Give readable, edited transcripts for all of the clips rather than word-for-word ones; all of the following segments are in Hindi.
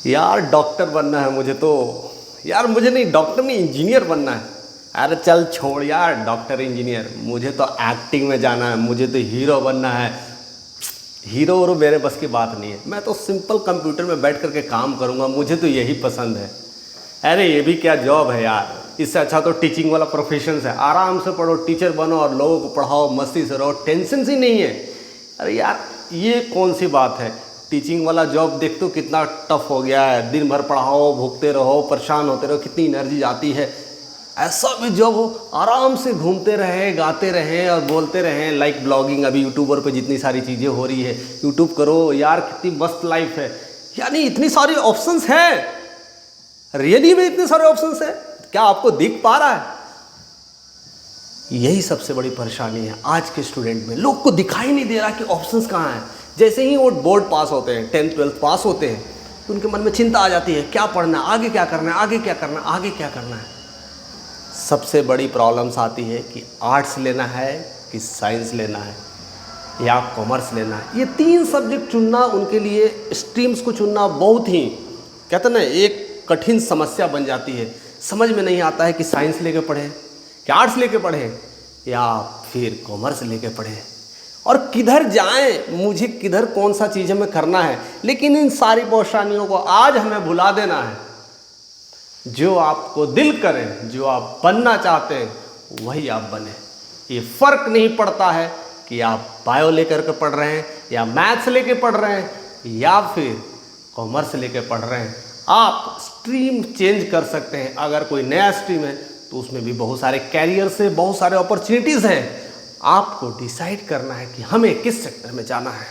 यार डॉक्टर बनना है मुझे तो। यार मुझे नहीं, डॉक्टर नहीं, इंजीनियर बनना है। अरे चल छोड़ यार डॉक्टर इंजीनियर, मुझे तो एक्टिंग में जाना है, मुझे तो हीरो बनना है। हीरो और मेरे बस की बात नहीं है, मैं तो सिंपल कंप्यूटर में बैठ करके काम करूँगा, मुझे तो यही पसंद है। अरे ये भी क्या जॉब है यार, इससे अच्छा तो टीचिंग वाला प्रोफेशन है। आराम से पढ़ो, टीचर बनो और लोगों को पढ़ाओ, मस्ती से रहो, टेंशन ही नहीं है। अरे यार ये कौन सी बात है, टीचिंग वाला जॉब देख तो कितना टफ हो गया है। दिन भर पढ़ाओ, भूखते रहो, परेशान होते रहो, कितनी एनर्जी जाती है। ऐसा भी जॉब हो, आराम से घूमते रहे, गाते रहें और बोलते रहें। लाइक ब्लॉगिंग, अभी यूट्यूबर पे जितनी सारी चीज़ें हो रही है, यूट्यूब करो यार, कितनी मस्त लाइफ है। यानी इतनी सारी ऑप्शंस हैं, रियली में इतने सारे ऑप्शंस हैं, क्या आपको दिख पा रहा है? यही सबसे बड़ी परेशानी है आज के स्टूडेंट में, लोग को दिखाई नहीं दे रहा कि ऑप्शंस कहाँ हैं। जैसे ही वो बोर्ड पास होते हैं, 10th 12th पास होते हैं, तो उनके मन में चिंता आ जाती है, क्या पढ़ना है, आगे क्या करना है, आगे क्या करना है, आगे क्या करना है। सबसे बड़ी प्रॉब्लम्स आती है कि आर्ट्स लेना है कि साइंस लेना है या कॉमर्स लेना है। ये 3 सब्जेक्ट चुनना उनके लिए, स्ट्रीम्स को चुनना बहुत ही, कहते हैं ना, एक कठिन समस्या बन जाती है। समझ में नहीं आता है कि साइंस लेके पढ़े कि आर्ट्स लेके पढ़े या फिर कॉमर्स लेके पढ़े, और किधर जाएं, मुझे किधर कौन सा चीज़ हमें करना है। लेकिन इन सारी परेशानियों को आज हमें भुला देना है। जो आपको दिल करे, जो आप बनना चाहते हैं वही आप बने। ये फर्क नहीं पड़ता है कि आप बायो लेकर के पढ़ रहे हैं या मैथ्स लेके पढ़ रहे हैं या फिर कॉमर्स लेके पढ़ रहे हैं। आप स्ट्रीम चेंज कर सकते हैं। अगर कोई नया स्ट्रीम है तो उसमें भी बहुत सारे कैरियर से बहुत सारे अपॉर्चुनिटीज़ हैं। आपको डिसाइड करना है कि हमें किस सेक्टर में जाना है।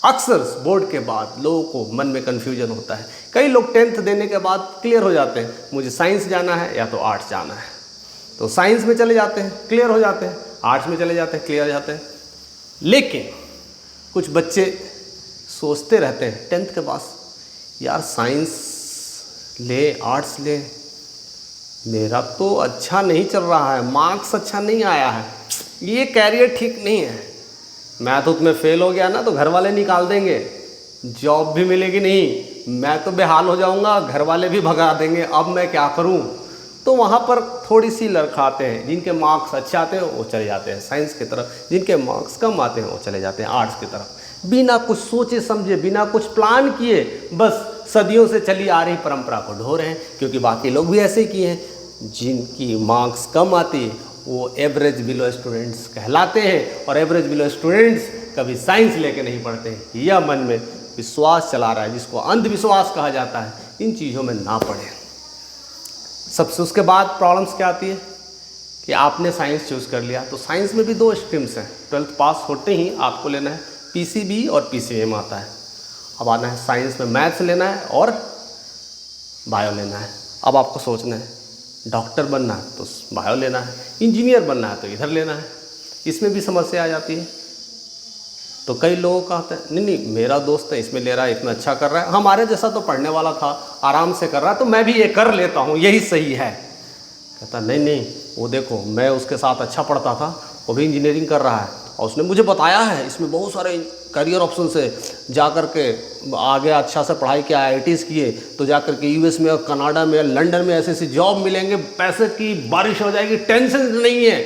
अक्सर बोर्ड के बाद लोगों को मन में कन्फ्यूजन होता है। कई लोग 10th देने के बाद क्लियर हो जाते हैं, मुझे साइंस जाना है या तो आर्ट्स जाना है, तो साइंस में चले जाते हैं, क्लियर हो जाते हैं, आर्ट्स में चले जाते हैं, क्लियर हो जाते हैं। लेकिन कुछ बच्चे सोचते रहते हैं 10th के बाद, यार साइंस ले, आर्ट्स ले, मेरा तो अच्छा नहीं चल रहा है, मार्क्स अच्छा नहीं आया है, ये कैरियर ठीक नहीं है, मैं तो तुम्हें फेल हो गया ना तो घर वाले निकाल देंगे, जॉब भी मिलेगी नहीं, मैं तो बेहाल हो जाऊंगा, घर वाले भी भगा देंगे, अब मैं क्या करूं। तो वहाँ पर थोड़ी सी लड़खड़ाते हैं। जिनके मार्क्स अच्छे आते हैं वो चले जाते हैं साइंस की तरफ, जिनके मार्क्स कम आते हैं वो चले जाते हैं आर्ट्स की तरफ। बिना कुछ सोचे समझे, बिना कुछ प्लान किए, बस सदियों से चली आ रही परंपरा को ढो रहे हैं, क्योंकि बाकी लोग भी ऐसे ही किए हैं। जिनकी मार्क्स कम आती है वो एवरेज बिलो स्टूडेंट्स कहलाते हैं, और एवरेज बिलो स्टूडेंट्स कभी साइंस लेके नहीं पढ़ते हैं। यह मन में विश्वास चला रहा है, जिसको अंधविश्वास कहा जाता है। इन चीज़ों में ना पढ़ें। सबसे उसके बाद प्रॉब्लम्स क्या आती है कि आपने साइंस चूज़ कर लिया, तो साइंस में भी 2 स्ट्रीम्स हैं। 12th पास होते ही आपको लेना है पीसीबी और पीसीएम आता है। अब आना है साइंस में मैथ्स लेना है और बायो लेना है। अब आपको सोचना है डॉक्टर बनना है तो बायो लेना है, इंजीनियर बनना है तो इधर लेना है। इसमें भी समस्या आ जाती है। तो कई लोगों का होता है, नहीं नहीं मेरा दोस्त है इसमें ले रहा है, इसमें अच्छा कर रहा है, हमारे जैसा तो पढ़ने वाला था, आराम से कर रहा है, तो मैं भी ये कर लेता हूँ, यही सही है। कहता नहीं नहीं, वो देखो मैं उसके साथ अच्छा पढ़ता था, वो भी इंजीनियरिंग कर रहा है और उसने मुझे बताया है इसमें बहुत सारे करियर ऑप्शन है, जा कर के आगे अच्छा से पढ़ाई किया, IITs किए तो जा कर के US में और कनाडा में, लंदन में ऐसे ऐसी जॉब मिलेंगे, पैसे की बारिश हो जाएगी, टेंशन नहीं है,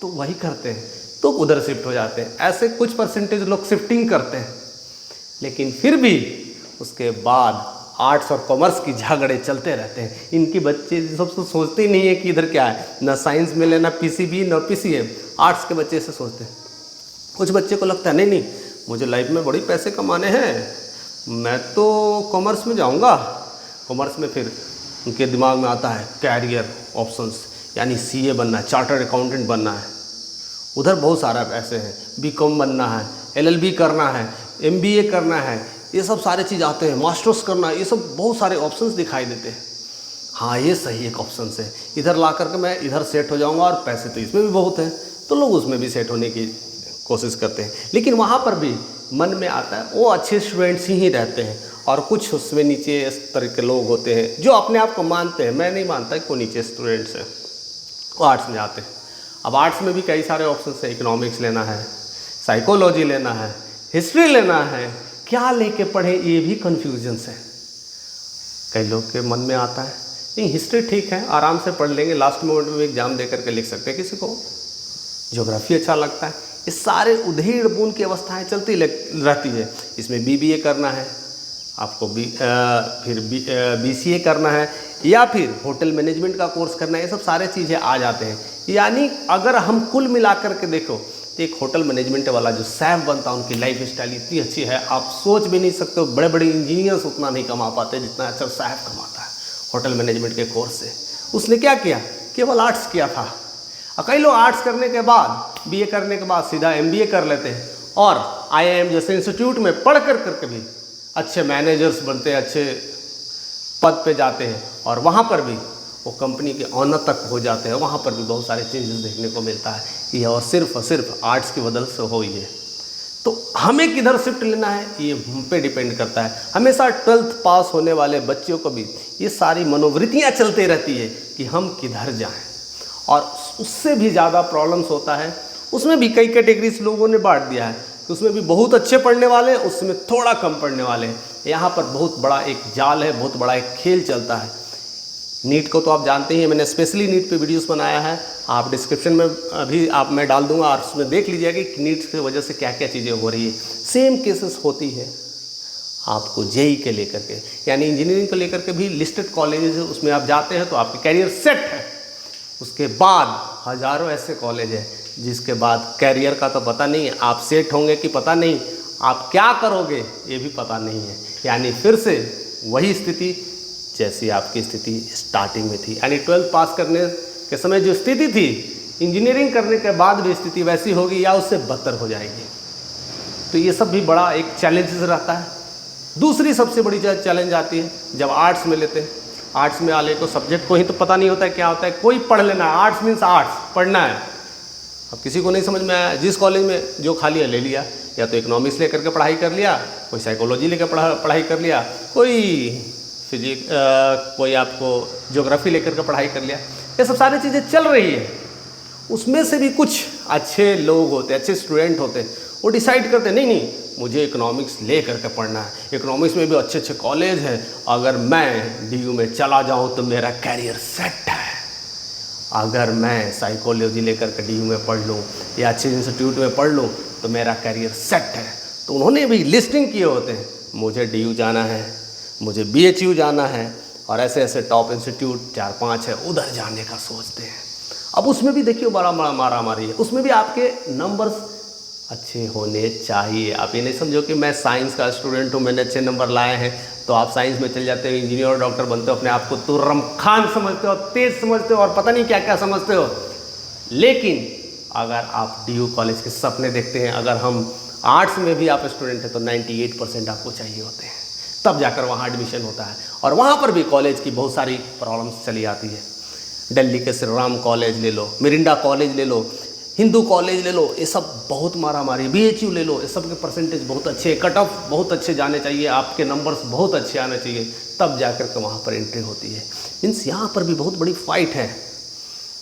तो वही करते हैं, तो उधर शिफ्ट हो जाते हैं। ऐसे कुछ परसेंटेज लोग शिफ्टिंग करते हैं, लेकिन फिर भी उसके बाद आर्ट्स और कॉमर्स की झगड़े चलते रहते हैं। इनकी बच्चे सबसे सोचते ही नहीं है कि इधर क्या है, ना साइंस में लेना PCB ना PCM। आर्ट्स के बच्चे ऐसे सोचते हैं। कुछ बच्चे को लगता है नहीं नहीं मुझे लाइफ में बड़ी पैसे कमाने हैं, मैं तो कॉमर्स में जाऊंगा। कॉमर्स में फिर उनके दिमाग में आता है कैरियर ऑप्शंस, यानी CA बनना है, चार्टर्ड अकाउंटेंट बनना है, उधर बहुत सारा पैसे हैं, BCom बनना है, LLB करना है, MBA करना है, ये सब सारे चीज़ आते हैं, मास्टर्स करना है, ये सब बहुत सारे ऑप्शंस दिखाई देते हैं। हाँ ये सही एक ऑप्शन है, इधर ला करके मैं इधर सेट हो जाऊंगा, और पैसे तो इसमें भी बहुत हैं, तो लोग उसमें भी सेट होने की कोशिश करते हैं। लेकिन वहाँ पर भी मन में आता है वो अच्छे स्टूडेंट्स ही रहते हैं, और कुछ उसमें नीचे इस तरह के लोग होते हैं जो अपने आप को मानते हैं। मैं नहीं मानता कि वो नीचे स्टूडेंट्स हैं, वो आर्ट्स में आते हैं। अब आर्ट्स में भी कई सारे ऑप्शन हैं, इकोनॉमिक्स लेना है, साइकोलॉजी लेना है, हिस्ट्री लेना है, क्या लेके पढ़े ये भी कन्फ्यूजन है। कई लोग के मन में आता है नहीं हिस्ट्री ठीक है, आराम से पढ़ लेंगे, लास्ट मोमेंट में एग्जाम दे करके लिख सकते हैं। किसी को ज्योग्राफी अच्छा लगता है, ये सारे उधेड़ बुन की अवस्थाएं चलती रहती है। इसमें बीबीए करना है आपको, फिर बीसीए करना है, या फिर होटल मैनेजमेंट का कोर्स करना है, ये सब सारे चीज़ें आ जाते हैं। यानी अगर हम कुल मिलाकर के देखो तो एक होटल मैनेजमेंट वाला जो सैफ बनता है, उनकी लाइफ स्टाइल इतनी अच्छी है, आप सोच भी नहीं सकते हो। बड़े बड़े इंजीनियर्स उतना नहीं कमा पाते जितना अच्छा सैफ कमाता है होटल मैनेजमेंट के कोर्स से। उसने क्या किया, केवल आर्ट्स किया था। और कई लोग आर्ट्स करने के बाद, बीए करने के बाद सीधा एमबीए कर लेते हैं और आईआईएम जैसे इंस्टीट्यूट में पढ़ करके भी अच्छे मैनेजर्स बनते हैं, अच्छे पद पे जाते हैं, और वहाँ पर भी वो कंपनी के ऑनर तक हो जाते हैं। वहाँ पर भी बहुत सारे चेंजेस देखने को मिलता है। ये और सिर्फ आर्ट्स की वजह से हो ये। तो हमें किधर शिफ्ट लेना है ये हम पे डिपेंड करता है। हमेशा 12th पास होने वाले बच्चों को भी ये सारी मनोवृत्तियाँ चलते रहती है कि हम किधर जाएं, और उससे भी ज़्यादा प्रॉब्लम्स होता है। उसमें भी कई कैटेगरीज लोगों ने बांट दिया है कि उसमें भी बहुत अच्छे पढ़ने वाले, उसमें थोड़ा कम पढ़ने वाले। यहाँ पर बहुत बड़ा एक जाल है, बहुत बड़ा एक खेल चलता है। नीट को तो आप जानते ही हैं, मैंने स्पेशली नीट पे वीडियोस बनाया है, आप डिस्क्रिप्शन में अभी मैं डाल दूंगा, और उसमें देख लीजिएगा कि नीट की वजह से क्या क्या चीज़ें हो रही है। सेम केसेस होती है आपको जेई के लेकर के, यानी इंजीनियरिंग को लेकर के भी लिस्टेड कॉलेजेस है, उसमें आप जाते हैं तो आपके कैरियर सेट है। उसके बाद हज़ारों ऐसे कॉलेज है जिसके बाद कैरियर का तो पता नहीं है, आप सेट होंगे कि पता नहीं, आप क्या करोगे ये भी पता नहीं है। यानी फिर से वही स्थिति जैसी आपकी स्थिति स्टार्टिंग में थी, यानी 12th पास करने के समय जो स्थिति थी, इंजीनियरिंग करने के बाद भी स्थिति वैसी होगी या उससे बदतर हो जाएगी। तो ये सब भी बड़ा एक चैलेंजेस रहता है। दूसरी सबसे बड़ी चैलेंज आती है जब आर्ट्स में लेते हैं। आर्ट्स में वाले को सब्जेक्ट को ही तो पता नहीं होता है क्या होता है, कोई पढ़ लेना है, आर्ट्स मीन्स आर्ट्स पढ़ना है। अब किसी को नहीं समझ में आया, जिस कॉलेज में जो खाली है ले लिया, या तो इकोनॉमिक्स लेकर के पढ़ाई कर लिया, कोई साइकोलॉजी लेकर पढ़ाई कर लिया, कोई फिजिक्स, कोई आपको ज्योग्राफी लेकर के पढ़ाई कर लिया। ये सब सारी चीज़ें चल रही है। उसमें से भी कुछ अच्छे लोग होते, अच्छे स्टूडेंट होते, वो डिसाइड करते नहीं मुझे इकोनॉमिक्स ले करके पढ़ना है, इकोनॉमिक्स में भी अच्छे अच्छे कॉलेज हैं, अगर मैं डीयू में चला जाऊँ तो मेरा कैरियर सेट है। अगर मैं साइकोलॉजी लेकर के डीयू में पढ़ लूँ या अच्छे इंस्टीट्यूट में पढ़ लूँ तो मेरा कैरियर सेट है। तो उन्होंने भी लिस्टिंग किए होते हैं, मुझे डीयू जाना है, मुझे बीएचयू जाना है, और ऐसे ऐसे टॉप इंस्टीट्यूट 4-5 है, उधर जाने का सोचते हैं। अब उसमें भी देखिए बड़ा मारा मारी है, उसमें भी आपके नंबर्स अच्छे होने चाहिए। आप ये नहीं समझो कि मैं साइंस का स्टूडेंट हूँ, मैंने अच्छे नंबर लाए हैं तो आप साइंस में चल जाते हो, इंजीनियर और डॉक्टर बनते हो, अपने आप को तुर्रम खान समझते हो, तेज समझते हो और पता नहीं क्या क्या समझते हो। लेकिन अगर आप डीयू कॉलेज के सपने देखते हैं, अगर हम आर्ट्स में भी आप स्टूडेंट हैं तो 98% आपको चाहिए होते हैं, तब जाकर वहाँ एडमिशन होता है। और वहाँ पर भी कॉलेज की बहुत सारी प्रॉब्लम्स चली आती है। दिल्ली के श्री राम कॉलेज ले लो, मिरिंडा कॉलेज ले लो, हिंदू कॉलेज ले लो, ये सब बहुत मारा मारी, बीएचयू ले लो, ये सब के परसेंटेज बहुत अच्छे, कट ऑफ बहुत अच्छे जाने चाहिए, आपके नंबर्स बहुत अच्छे आने चाहिए, तब जाकर के वहाँ पर एंट्री होती है। मीन्स यहाँ पर भी बहुत बड़ी फाइट है।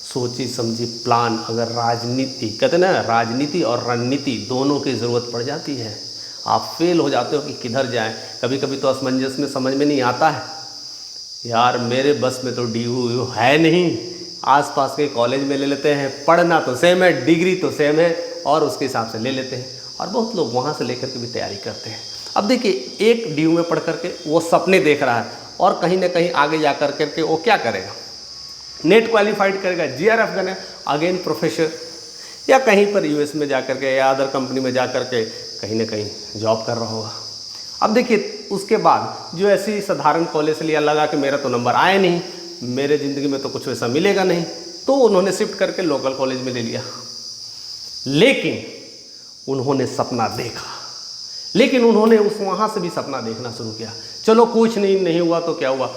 सोची समझी प्लान, अगर राजनीति कहते हैं ना, राजनीति और रणनीति दोनों की ज़रूरत पड़ जाती है। आप फेल हो जाते हो कि किधर जाएं। कभी कभी तो असमंजस में समझ में नहीं आता है, यार मेरे बस में तो डीयू है नहीं, आसपास के कॉलेज में ले लेते हैं, पढ़ना तो सेम है, डिग्री तो सेम है, और उसके हिसाब से ले लेते हैं। और बहुत लोग वहाँ से लेकर के भी तैयारी करते हैं। अब देखिए, एक डीयू में पढ़ करके वो सपने देख रहा है, और कहीं ना कहीं आगे जा कर के वो क्या करेगा, नेट क्वालिफाइड करेगा, जीआरएफ करना, अगेन प्रोफेसर, या कहीं पर यूएस में जा कर के या अदर कंपनी में जा कर के कहीं ना कहीं जॉब कर रहा होगा। अब देखिए, उसके बाद जो ऐसी साधारण कॉलेज से लिया, लगा कि मेरा तो नंबर आया नहीं, मेरे ज़िंदगी में तो कुछ वैसा मिलेगा नहीं, तो उन्होंने शिफ्ट करके लोकल कॉलेज में ले लिया। लेकिन उन्होंने सपना देखा, लेकिन उन्होंने वहाँ से भी सपना देखना शुरू किया। चलो कुछ नहीं हुआ तो क्या हुआ,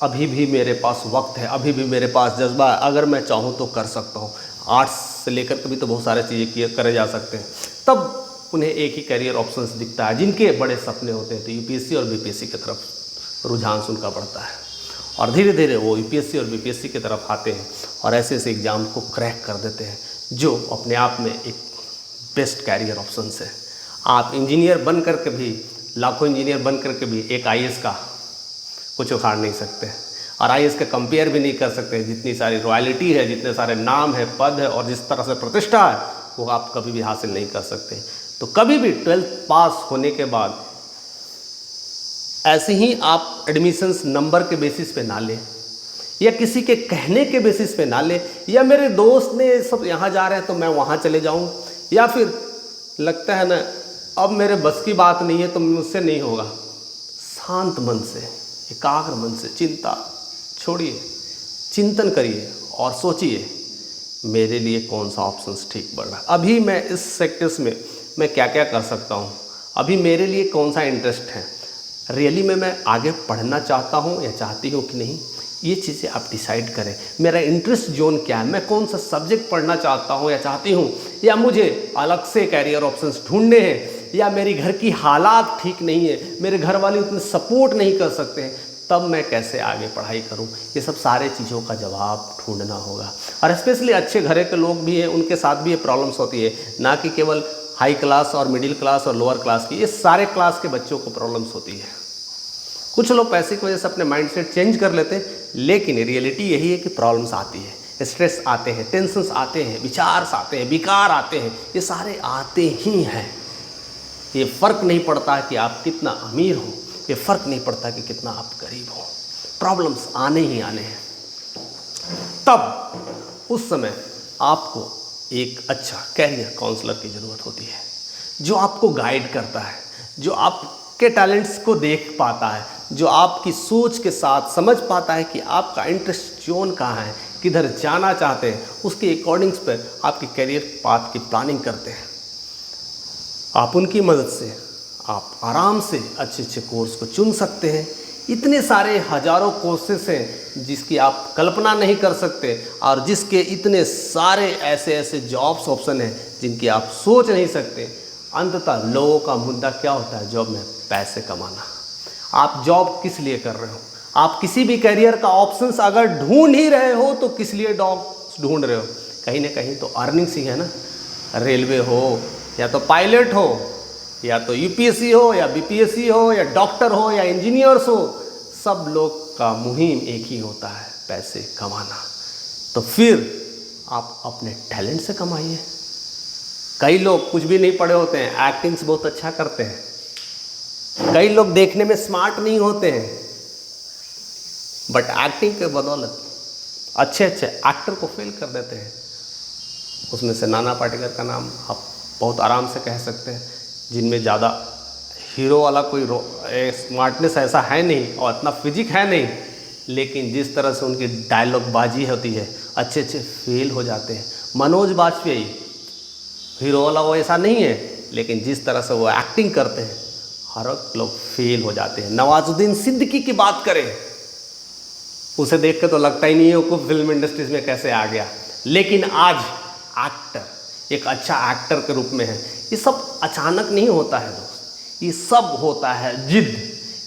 अभी भी मेरे पास वक्त है, अभी भी मेरे पास जज्बा है, अगर मैं चाहूँ तो कर सकता हूँ। आर्ट्स से लेकर के भी तो बहुत सारे चीज़ें करे जा सकते हैं। तब उन्हें एक ही करियर ऑप्शंस दिखता है, जिनके बड़े सपने होते हैं, तो यूपीएससी और बीपीएससी की तरफ रुझान उनका बढ़ता है, और धीरे धीरे वो यूपीएससी और बीपीएससी की तरफ आते हैं और ऐसे ऐसे एग्ज़ाम को क्रैक कर देते हैं, जो अपने आप में एक बेस्ट कैरियर ऑप्शन है। आप इंजीनियर बन करके भी, लाखों इंजीनियर बन करके भी एक आईएएस का कुछ उखाड़ नहीं सकते और आईएएस के कंपेयर भी नहीं कर सकते। जितनी सारी रॉयल्टी है, जितने सारे नाम है, पद है और जिस तरह से प्रतिष्ठा है, वो आप कभी भी हासिल नहीं कर सकते। तो कभी भी 12th पास होने के बाद ऐसे ही आप एडमिशन्स नंबर के बेसिस पे ना लें या किसी के कहने के बेसिस पे ना लें, या मेरे दोस्त ने सब यहाँ जा रहे हैं तो मैं वहाँ चले जाऊँ, या फिर लगता है ना अब मेरे बस की बात नहीं है तो मुझसे नहीं होगा। शांत मन से, एकाग्र मन से चिंता छोड़िए, चिंतन करिए और सोचिए मेरे लिए कौन सा ऑप्शंस ठीक पड़ रहा है, अभी मैं इस सेक्टर्स में मैं क्या क्या कर सकता हूँ, अभी मेरे लिए कौन सा इंटरेस्ट है, रियली में मैं आगे पढ़ना चाहता हूँ या चाहती हूँ कि नहीं। ये चीज़ें आप डिसाइड करें, मेरा इंटरेस्ट जोन क्या है, मैं कौन सा सब्जेक्ट पढ़ना चाहता हूँ या चाहती हूँ, या मुझे अलग से कैरियर ऑप्शंस ढूंढने हैं, या मेरी घर की हालात ठीक नहीं है, मेरे घर वाले उतने सपोर्ट नहीं कर सकते हैं, तब मैं कैसे आगे पढ़ाई करूं। ये सब सारे चीज़ों का जवाब ढूंढना होगा। और स्पेशली अच्छे घर के लोग भी हैं, उनके साथ भी ये प्रॉब्लम्स होती है, ना कि केवल हाई क्लास और मिडिल क्लास और लोअर क्लास की, ये सारे क्लास के बच्चों को प्रॉब्लम्स होती है। कुछ लोग पैसे की वजह से अपने माइंडसेट चेंज कर लेते हैं, लेकिन रियलिटी यही है कि प्रॉब्लम्स आती है, स्ट्रेस आते हैं, टेंशन्स आते हैं, विचार आते हैं, विकार आते हैं, ये सारे आते ही हैं। ये फ़र्क नहीं पड़ता कि आप कितना अमीर हो, ये फ़र्क नहीं पड़ता कि कितना आप गरीब हो, प्रॉब्लम्स आने ही आने हैं। तब उस समय आपको एक अच्छा कैरियर काउंसलर की ज़रूरत होती है, जो आपको गाइड करता है, जो आपके टैलेंट्स को देख पाता है, जो आपकी सोच के साथ समझ पाता है कि आपका इंटरेस्ट जोन कहाँ है, किधर जाना चाहते हैं, उसके अकॉर्डिंग्स पर आपकी कैरियर पाथ की प्लानिंग करते हैं। आप उनकी मदद से आप आराम से अच्छे अच्छे कोर्स को चुन सकते हैं। इतने सारे हजारों कोर्सेस हैं जिसकी आप कल्पना नहीं कर सकते, और जिसके इतने सारे ऐसे ऐसे जॉब्स ऑप्शन हैं जिनकी आप सोच नहीं सकते। अंततः लोगों का मुद्दा क्या होता है? जॉब में पैसे कमाना। आप जॉब किस लिए कर रहे हो? आप किसी भी करियर का ऑप्शंस अगर ढूंढ ही रहे हो तो किस लिए जॉब ढूंढ रहे हो? कहीं ना कहीं तो अर्निंग्स ही है ना। रेलवे हो, या तो पायलट हो, या तो यूपीएससी हो, या बीपीएससी हो, या डॉक्टर हो, या इंजीनियर्स हो, सब लोग का मुहिम एक ही होता है, पैसे कमाना। तो फिर आप अपने टैलेंट से कमाइए। कई लोग कुछ भी नहीं पढ़े होते हैं, एक्टिंग्स बहुत अच्छा करते हैं। कई लोग देखने में स्मार्ट नहीं होते हैं, बट एक्टिंग के बदौलत अच्छे अच्छे एक्टर को फेल कर देते हैं। उसमें से नाना पाटेकर का नाम आप बहुत आराम से कह सकते हैं, जिनमें ज़्यादा हीरो वाला कोई स्मार्टनेस ऐसा है नहीं और इतना फिजिक है नहीं, लेकिन जिस तरह से उनकी डायलॉग बाजी होती है, अच्छे अच्छे फेल हो जाते हैं। मनोज बाजपेयी हीरो वाला वो ऐसा नहीं है, लेकिन जिस तरह से वो एक्टिंग करते हैं हर लोग फेल हो जाते हैं। नवाजुद्दीन सिद्दीकी की बात करें, उसे देख के तो लगता ही नहीं है वो फिल्म इंडस्ट्रीज में कैसे आ गया, लेकिन आज एक्टर, एक अच्छा एक्टर के रूप में है। ये सब अचानक नहीं होता है दोस्त, ये सब होता है जिद,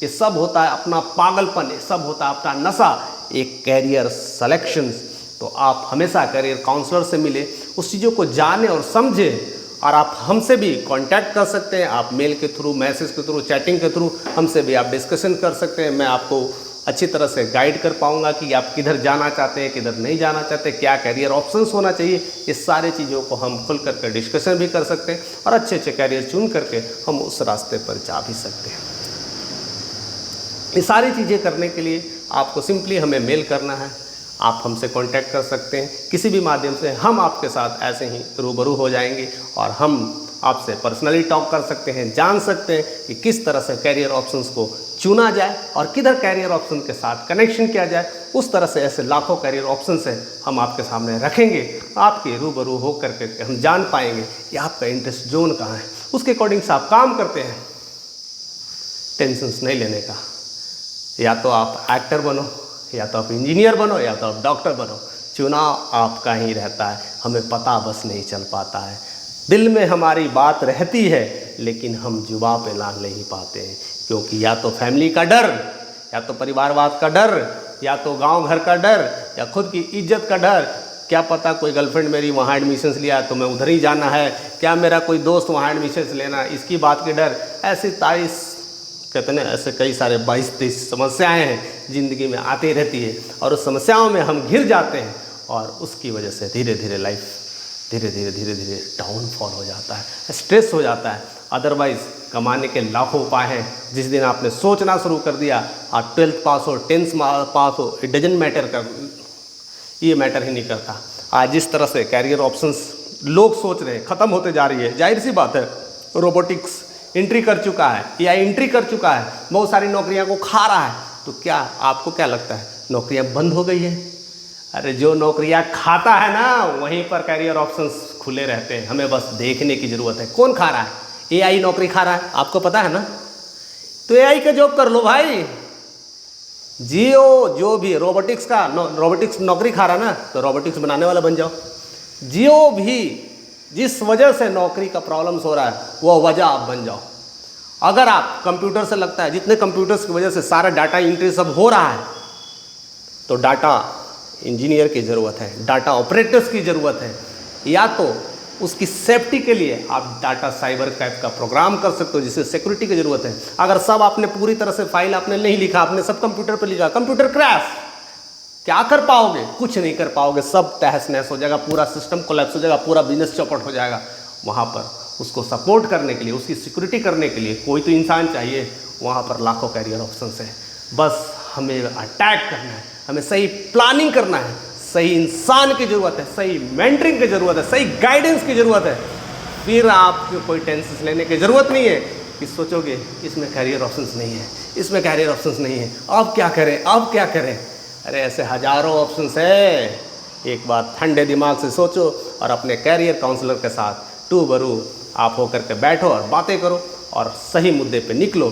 ये सब होता है अपना पागलपन, ये सब होता है अपना नशा, एक कैरियर सिलेक्शंस। तो आप हमेशा कैरियर काउंसलर से मिले, उस चीज़ों को जाने और समझे। और आप हमसे भी कांटेक्ट कर सकते हैं, आप मेल के थ्रू, मैसेज के थ्रू, चैटिंग के थ्रू हमसे भी आप डिस्कशन कर सकते हैं। मैं आपको अच्छी तरह से गाइड कर पाऊंगा कि आप किधर जाना चाहते हैं, किधर नहीं जाना चाहते, क्या कैरियर ऑप्शंस होना चाहिए। इस सारे चीज़ों को हम खुल करके डिस्कशन भी कर सकते हैं और अच्छे अच्छे कैरियर चुन करके हम उस रास्ते पर जा भी सकते हैं। ये सारी चीज़ें करने के लिए आपको सिंपली हमें मेल करना है, आप हमसे कांटेक्ट कर सकते हैं किसी भी माध्यम से। हम आपके साथ ऐसे ही रूबरू हो जाएंगे और हम आपसे पर्सनली टॉक कर सकते हैं, जान सकते हैं कि किस तरह से कैरियर ऑप्शंस को चुना जाए और किधर कैरियर ऑप्शन के साथ कनेक्शन किया जाए। उस तरह से ऐसे लाखों कैरियर ऑप्शंस हैं, हम आपके सामने रखेंगे। आपके रूबरू हो करके हम जान पाएंगे कि आपका इंटरेस्ट जोन कहाँ है, उसके अकॉर्डिंग से आप काम करते हैं। टेंशन्स नहीं लेने का, या तो आप एक्टर बनो, या तो आप इंजीनियर बनो, या तो आप डॉक्टर बनो, चुनाव आपका ही रहता है। हमें पता बस नहीं चल पाता है, दिल में हमारी बात रहती है लेकिन हम जुबान पे ला नहीं पाते हैं, क्योंकि या तो फैमिली का डर, या तो परिवारवाद का डर, या तो गांव घर का डर, या खुद की इज्जत का डर। क्या पता कोई गर्लफ्रेंड मेरी वहाँ एडमिशन्स लिया तो मैं उधर ही जाना है, क्या मेरा कोई दोस्त वहाँ एडमिशन्स लेना, इसकी बात के डर। ऐसी कहते हैं ना, ऐसे कई सारे 22-23 समस्याएं हैं ज़िंदगी में आती रहती है और उस समस्याओं में हम घिर जाते हैं और उसकी वजह से धीरे धीरे लाइफ धीरे धीरे डाउनफॉल हो जाता है, स्ट्रेस हो जाता है। अदरवाइज़ कमाने के लाखों उपाय हैं। जिस दिन आपने सोचना शुरू कर दिया, आप 12th पास हो, 10th पास हो, इट डजंट मैटर कर, ये मैटर ही नहीं करता। आज जिस तरह से कैरियर ऑप्शंस लोग सोच रहे हैं ख़त्म होते जा रही है, जाहिर सी बात है। रोबोटिक्स एंट्री कर चुका है, एआई एंट्री कर चुका है, बहुत सारी नौकरियां को खा रहा है। तो क्या आपको क्या लगता है नौकरियां बंद हो गई है? अरे जो नौकरियां खाता है ना, वहीं पर कैरियर ऑप्शंस खुले रहते हैं। हमें बस देखने की ज़रूरत है कौन खा रहा है। एआई नौकरी खा रहा है, आपको पता है ना, तो एआई का जॉब कर लो भाई। जियो जो भी रोबोटिक्स नौकरी खा रहा है ना, तो रोबोटिक्स बनाने वाला बन जाओ। जियो भी जिस वजह से नौकरी का प्रॉब्लम्स हो रहा है, वो वजह आप बन जाओ। अगर आप कंप्यूटर से लगता है, जितने कंप्यूटर्स की वजह से सारा डाटा एंट्री सब हो रहा है, तो डाटा इंजीनियर की ज़रूरत है, डाटा ऑपरेटर्स की ज़रूरत है। या तो उसकी सेफ्टी के लिए आप डाटा साइबर कैफ का प्रोग्राम कर सकते हो, जिससे सिक्योरिटी की ज़रूरत है। अगर सब आपने पूरी तरह से फाइल आपने नहीं लिखा, आपने सब कंप्यूटर पर लिखा, कंप्यूटर क्रैश, क्या कर पाओगे? कुछ नहीं कर पाओगे, सब तहस नहस हो जाएगा, पूरा सिस्टम कोलैप्स हो जाएगा, पूरा बिजनेस चौपट हो जाएगा। वहाँ पर उसको सपोर्ट करने के लिए, उसकी सिक्योरिटी करने के लिए कोई तो इंसान चाहिए। वहाँ पर लाखों कैरियर ऑप्शंस हैं। बस हमें अटैक करना है, हमें सही प्लानिंग करना है, सही इंसान की ज़रूरत है, सही मेंटरिंग की ज़रूरत है, सही गाइडेंस की ज़रूरत है। फिर आपको कोई टेंशन लेने की ज़रूरत नहीं है कि सोचोगे इसमें कैरियर ऑप्शंस नहीं है, इसमें कैरियर ऑप्शंस नहीं है, अब क्या करें, अब क्या करें। अरे ऐसे हजारों ऑप्शंस है। एक बार ठंडे दिमाग से सोचो और अपने कैरियर काउंसलर के साथ रूबरू आप होकर के बैठो और बातें करो और सही मुद्दे पे निकलो,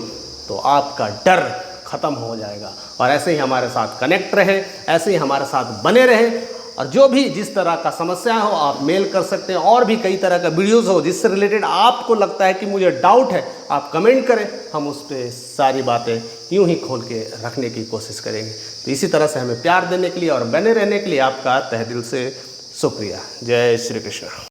तो आपका डर ख़त्म हो जाएगा। और ऐसे ही हमारे साथ कनेक्ट रहे, ऐसे ही हमारे साथ बने रहे। और जो भी जिस तरह का समस्या हो आप मेल कर सकते हैं, और भी कई तरह का वीडियोज़ हो जिससे रिलेटेड आपको लगता है कि मुझे डाउट है, आप कमेंट करें, हम उस पर सारी बातें यूं ही खोल के रखने की कोशिश करेंगे। तो इसी तरह से हमें प्यार देने के लिए और बने रहने के लिए आपका तहे दिल से शुक्रिया। जय श्री कृष्ण।